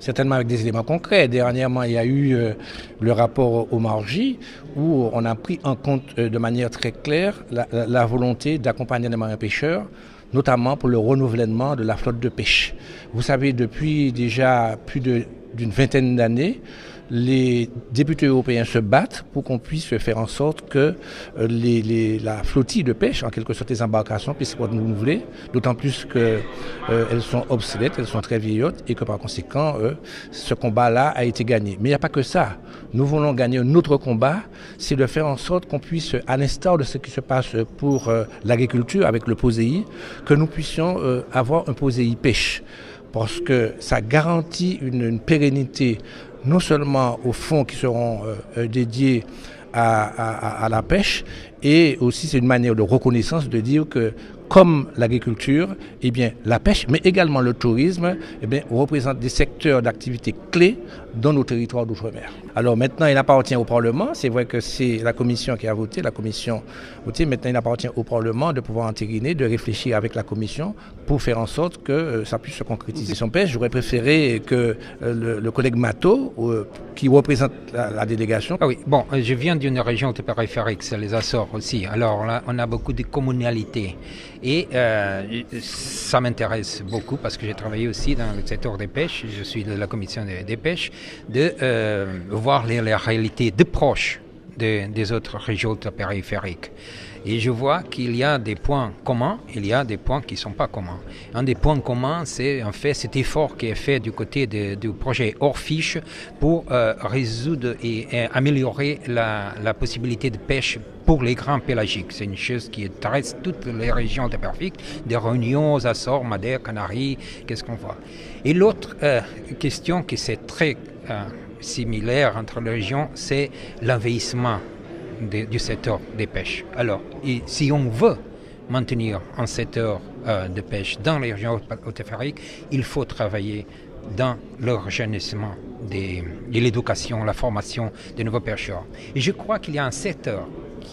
certainement avec des éléments concrets. Dernièrement, il y a eu le rapport au Margie où on a pris en compte de manière très claire la volonté d'accompagner les marins pêcheurs, notamment pour le renouvellement de la flotte de pêche. Vous savez, depuis déjà d'une vingtaine d'années, les députés européens se battent pour qu'on puisse faire en sorte que la flottille de pêche, en quelque sorte les embarcations, puissent être renouvelées, d'autant plus qu'elles sont obsolètes, elles sont très vieillottes et que par conséquent, ce combat-là a été gagné. Mais il n'y a pas que ça. Nous voulons gagner un autre combat, c'est de faire en sorte qu'on puisse, à l'instar de ce qui se passe pour l'agriculture avec le POSEI, que nous puissions avoir un POSEI pêche. Parce que ça garantit une pérennité non seulement aux fonds qui seront dédiés à la pêche, et aussi c'est une manière de reconnaissance de dire que comme l'agriculture, eh bien, la pêche, mais également le tourisme, eh bien, représentent des secteurs d'activité clés dans nos territoires d'outre-mer. Alors maintenant, il appartient au Parlement, c'est vrai que c'est la Commission qui a voté, maintenant il appartient au Parlement de pouvoir entériner, de réfléchir avec la Commission pour faire en sorte que ça puisse se concrétiser. Son pêche, j'aurais préféré que le collègue Mato, qui représente la délégation. Ah oui, bon, je viens d'une région périphérique, c'est les Açores aussi. Alors là, on a beaucoup de communalités. Et ça m'intéresse beaucoup parce que j'ai travaillé aussi dans le secteur des pêches, je suis de la commission des pêches, de voir les réalités de proche des autres régions périphériques. Et je vois qu'il y a des points communs, il y a des points qui ne sont pas communs. Un des points communs, c'est en fait cet effort qui est fait du côté du projet Hors-Fiche pour résoudre et améliorer la possibilité de pêche pour les grands pélagiques. C'est une chose qui intéresse toutes les régions périphériques, des Réunions, aux Açores, Madère, Canaries, qu'est-ce qu'on voit. Et l'autre question qui est très similaire entre les régions, c'est l'envahissement du secteur des pêches. Alors, si on veut maintenir un secteur de pêche dans les régions périphériques, il faut travailler dans le rejeunissement de l'éducation, la formation des nouveaux pêcheurs. Et je crois qu'il y a un secteur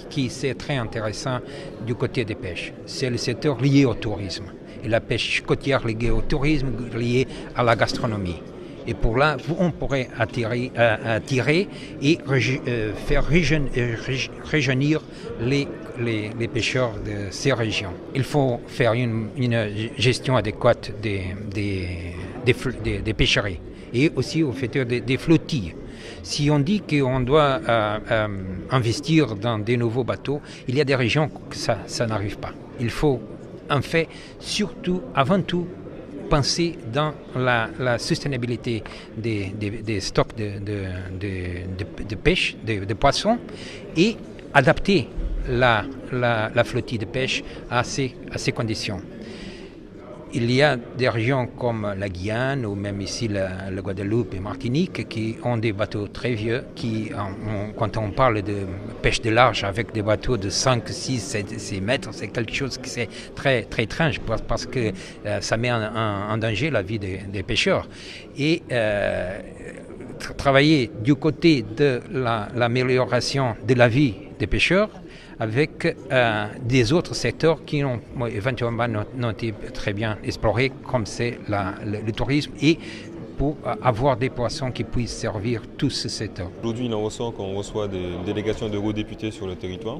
qui est très intéressant du côté des pêches. C'est le secteur lié au tourisme. Et la pêche côtière liée au tourisme, liée à la gastronomie. Et pour là, on pourrait attirer et faire rajeunir les pêcheurs de ces régions. Il faut faire une gestion adéquate des pêcheries et aussi au fait des flottilles. Si on dit qu'on doit investir dans des nouveaux bateaux, il y a des régions que ça n'arrive pas. Il faut en fait surtout, avant tout, penser dans la soutenabilité des stocks de pêche, de poissons, et adapter la flottille de pêche à ces conditions. Il y a des régions comme la Guyane ou même ici la Guadeloupe et Martinique qui ont des bateaux très vieux qui, quand on parle de pêche de large avec des bateaux de 5, 6, 6 mètres, c'est quelque chose qui est très, très étrange parce que ça met en danger la vie des pêcheurs. Et travailler du côté de l'amélioration de la vie des pêcheurs avec des autres secteurs qui n'ont éventuellement n'ont été très bien explorés, comme c'est le tourisme, et pour avoir des poissons qui puissent servir tous ces secteurs. Aujourd'hui, il en ressort qu'on reçoit des délégations d'eurodéputés sur le territoire.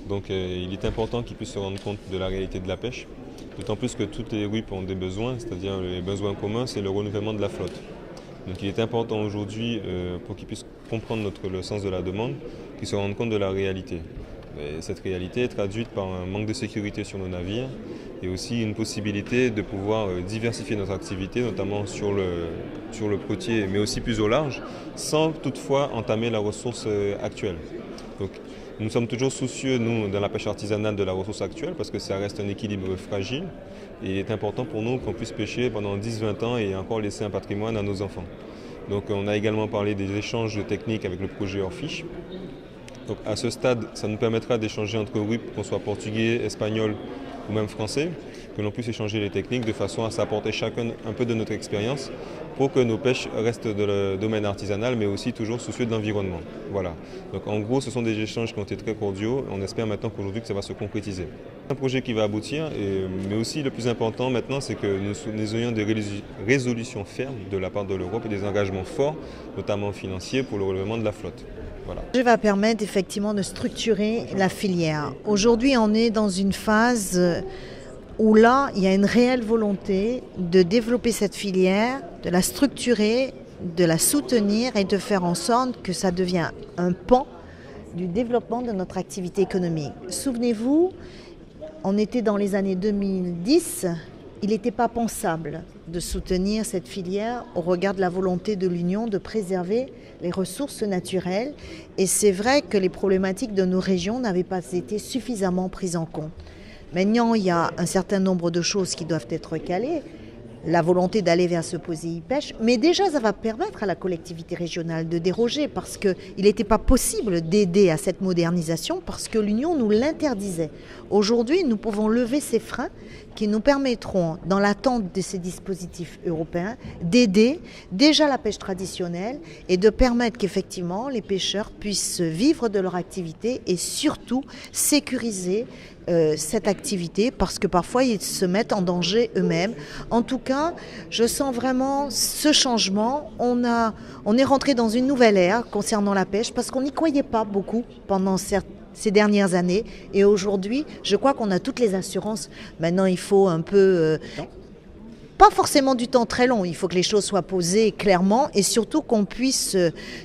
Donc il est important qu'ils puissent se rendre compte de la réalité de la pêche. D'autant plus que toutes les RUP ont des besoins, c'est-à-dire les besoins communs, c'est le renouvellement de la flotte. Donc il est important aujourd'hui, pour qu'ils puissent comprendre le sens de la demande, qu'ils se rendent compte de la réalité. Et cette réalité est traduite par un manque de sécurité sur nos navires et aussi une possibilité de pouvoir diversifier notre activité, notamment sur le côtier, mais aussi plus au large, sans toutefois entamer la ressource actuelle. Donc, nous sommes toujours soucieux, nous, dans la pêche artisanale, de la ressource actuelle, parce que ça reste un équilibre fragile. Et il est important pour nous qu'on puisse pêcher pendant 10-20 ans et encore laisser un patrimoine à nos enfants. Donc on a également parlé des échanges de techniques avec le projet Hors-Fiche. Donc à ce stade, ça nous permettra d'échanger entre RUP, qu'on soit portugais, espagnol ou même français, que l'on puisse échanger les techniques de façon à s'apporter chacun un peu de notre expérience pour que nos pêches restent dans le domaine artisanal, mais aussi toujours soucieux de l'environnement. Voilà. Donc en gros, ce sont des échanges qui ont été très cordiaux. On espère maintenant qu'aujourd'hui que ça va se concrétiser. Un projet qui va aboutir, mais aussi le plus important maintenant, c'est que nous ayons des résolutions fermes de la part de l'Europe et des engagements forts, notamment financiers, pour le relèvement de la flotte. Voilà. Ce va permettre effectivement de structurer la filière. Aujourd'hui, on est dans une phase où là, il y a une réelle volonté de développer cette filière, de la structurer, de la soutenir et de faire en sorte que ça devienne un pan du développement de notre activité économique. Souvenez-vous, on était dans les années 2010, il n'était pas pensable de soutenir cette filière au regard de la volonté de l'Union de préserver les ressources naturelles. Et c'est vrai que les problématiques de nos régions n'avaient pas été suffisamment prises en compte. Maintenant, il y a un certain nombre de choses qui doivent être calées. La volonté d'aller vers ce POSEI pêche, mais déjà ça va permettre à la collectivité régionale de déroger parce qu'il n'était pas possible d'aider à cette modernisation parce que l'Union nous l'interdisait. Aujourd'hui, nous pouvons lever ces freins qui nous permettront, dans l'attente de ces dispositifs européens, d'aider déjà la pêche traditionnelle et de permettre qu'effectivement les pêcheurs puissent vivre de leur activité et surtout sécuriser cette activité parce que parfois ils se mettent en danger eux-mêmes. En tout cas, je sens vraiment ce changement. On est rentré dans une nouvelle ère concernant la pêche parce qu'on n'y croyait pas beaucoup pendant ces dernières années. Et aujourd'hui, je crois qu'on a toutes les assurances. Maintenant, il faut un peu... pas forcément du temps très long, il faut que les choses soient posées clairement et surtout qu'on puisse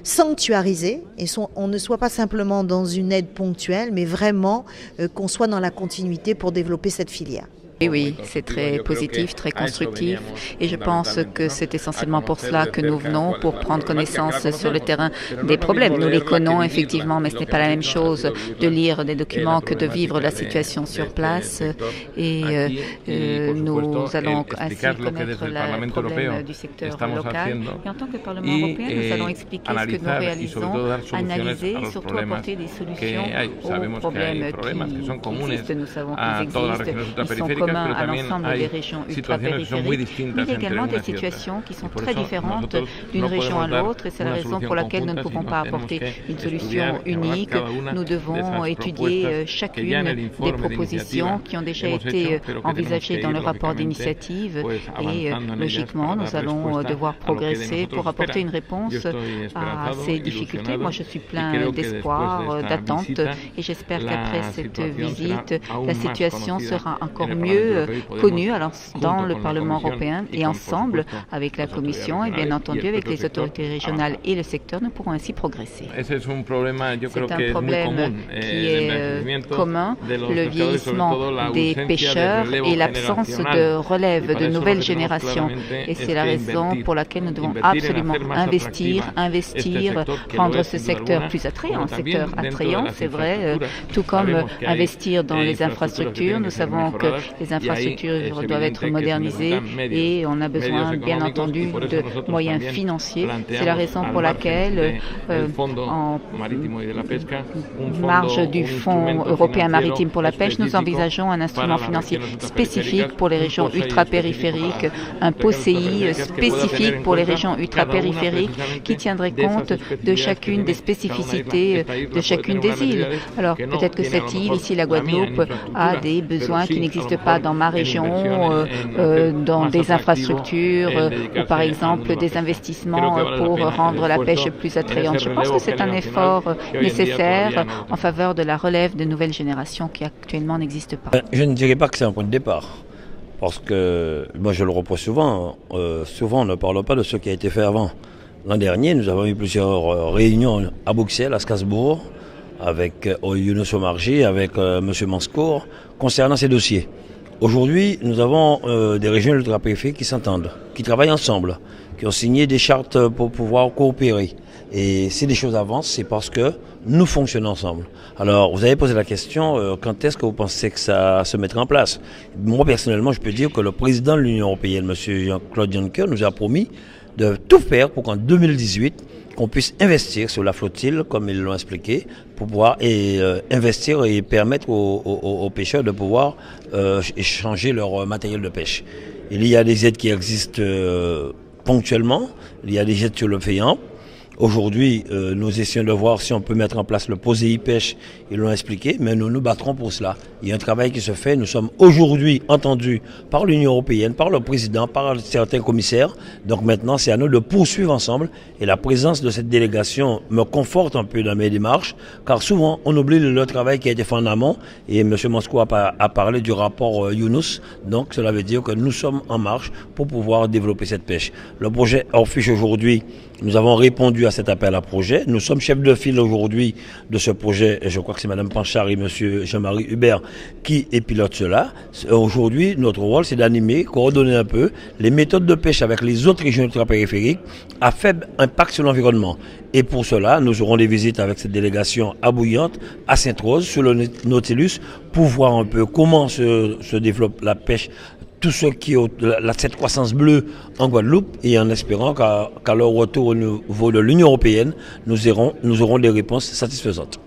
sanctuariser et on ne soit pas simplement dans une aide ponctuelle, mais vraiment qu'on soit dans la continuité pour développer cette filière. Oui, c'est très positif, très constructif et je pense que c'est essentiellement pour cela que nous venons, pour prendre connaissance sur le terrain des problèmes. Nous les connaissons effectivement, mais ce n'est pas la même chose de lire des documents que de vivre la situation sur place et nous allons ainsi connaître le problème du secteur local. Et en tant que Parlement européen, nous allons expliquer ce que nous réalisons, analyser et surtout apporter des solutions aux problèmes qui existent. Nous savons qu'ils existent, ils sont communs à l'ensemble des régions ultra-périphériques, mais il y a également des situations qui sont très différentes d'une région à l'autre et c'est la raison pour laquelle nous ne pouvons pas apporter une solution unique. Nous devons étudier chacune des propositions qui ont déjà été envisagées dans le rapport d'initiative et logiquement nous allons devoir progresser pour apporter une réponse à ces difficultés. Moi je suis plein d'espoir, d'attente et j'espère qu'après cette visite, la situation sera encore mieux connue dans le Parlement européen et ensemble avec la Commission et bien entendu avec les autorités régionales et le secteur, nous pourrons ainsi progresser. C'est un problème qui est commun, le vieillissement des pêcheurs et l'absence de relève de nouvelles générations. Et c'est la raison pour laquelle nous devons absolument investir, rendre ce secteur plus attrayant. Un secteur attrayant, c'est vrai, tout comme investir dans les infrastructures. Nous savons que les infrastructures doivent être modernisées et on a besoin, bien entendu, de moyens financiers. C'est la raison pour laquelle, en marge du Fonds européen maritime pour la pêche, nous envisageons un instrument financier spécifique pour les régions ultra-périphériques, un POSEI spécifique pour les régions ultra-périphériques qui tiendrait compte de chacune des spécificités de chacune des îles. Alors peut-être que cette île, ici la Guadeloupe, a des besoins qui n'existent pas dans ma région, dans des infrastructures ou par exemple des investissements pour rendre la pêche plus attrayante. Je pense que c'est un effort nécessaire en faveur de la relève de nouvelles générations qui actuellement n'existent pas. Je ne dirais pas que c'est un point de départ. Parce que, moi je le reproche souvent, on ne parle pas de ce qui a été fait avant. L'an dernier, nous avons eu plusieurs réunions à Bruxelles, à Strasbourg, avec Younous Omarjee, avec M. Manskour, concernant ces dossiers. Aujourd'hui, nous avons des régions ultra-périphériques qui s'entendent, qui travaillent ensemble, qui ont signé des chartes pour pouvoir coopérer. Et si les choses avancent, c'est parce que nous fonctionnons ensemble. Alors, vous avez posé la question, quand est-ce que vous pensez que ça se mettra en place? Moi, personnellement, je peux dire que le président de l'Union européenne, M. Jean-Claude Juncker, nous a promis de tout faire pour qu'en 2018, qu'on puisse investir sur la flottille, comme ils l'ont expliqué, pour pouvoir investir et permettre aux pêcheurs de pouvoir échanger leur matériel de pêche. Il y a des aides qui existent ponctuellement, il y a des aides sur le payant. Aujourd'hui, nous essayons de voir si on peut mettre en place le POSEI pêche, ils l'ont expliqué, mais nous nous battrons pour cela. Il y a un travail qui se fait, nous sommes aujourd'hui entendus par l'Union européenne, par le président, par certains commissaires. Donc maintenant, c'est à nous de poursuivre ensemble et la présence de cette délégation me conforte un peu dans mes démarches, car souvent on oublie le travail qui a été fait en amont et M. Moscou a parlé du rapport Younous, donc cela veut dire que nous sommes en marche pour pouvoir développer cette pêche. Le projet hors fiche aujourd'hui, nous avons répondu à cet appel à projet. Nous sommes chefs de file aujourd'hui de ce projet. Et je crois que c'est Mme Panchard et M. Jean-Marie Hubert qui pilotent cela. Aujourd'hui, notre rôle, c'est d'animer, coordonner un peu les méthodes de pêche avec les autres régions ultrapériphériques à faible impact sur l'environnement. Et pour cela, nous aurons des visites avec cette délégation à Bouillante, à Sainte-Rose, sur le Nautilus, pour voir un peu comment se développe la pêche, tout ce qui est cette croissance bleue en Guadeloupe, et en espérant qu'à leur retour au niveau de l'Union européenne, nous aurons des réponses satisfaisantes.